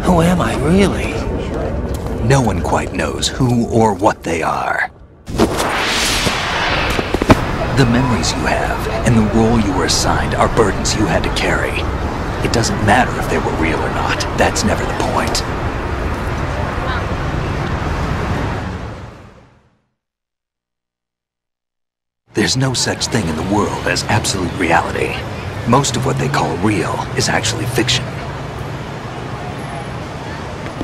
Who am I, really? No one quite knows who or what they are. The memories you have and the role you were assigned are burdens you had to carry. It doesn't matter if they were real or not. That's never the point. There's no such thing in the world as absolute reality. Most of what they call real is actually fiction.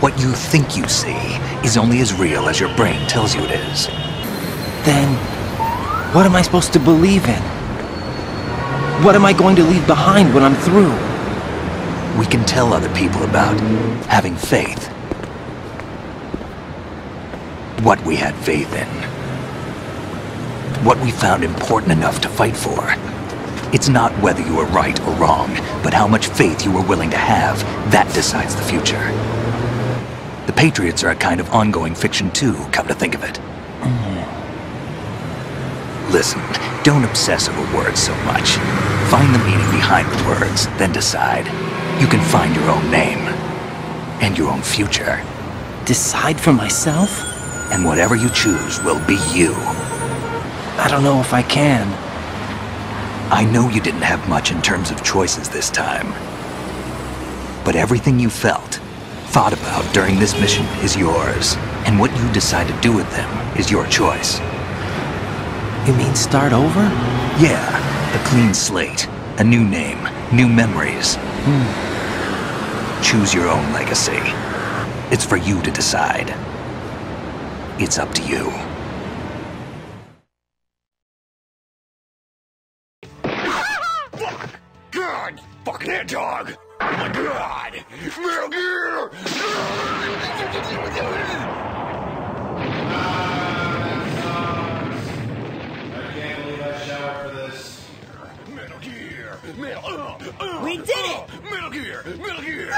What you think you see is only as real as your brain tells you it is. Then, what am I supposed to believe in? What am I going to leave behind when I'm through? We can tell other people about having faith. What we had faith in. What we found important enough to fight for. It's not whether you were right or wrong, but how much faith you were willing to have. That decides the future. The Patriots are a kind of ongoing fiction too, come to think of it. Listen, don't obsess over words so much. Find the meaning behind the words, then decide. You can find your own name. And your own future. Decide for myself? And whatever you choose will be you. I don't know if I can. I know you didn't have much in terms of choices this time. But everything you felt, thought about during this mission is yours. And what you decide to do with them is your choice. You mean start over? Yeah, a clean slate, a new name, new memories. Choose your own legacy. It's for you to decide. It's up to you. God! Fucking head dog! Oh my god! Metal Gear! Metal Gear! We did it! Metal Gear! Metal Gear!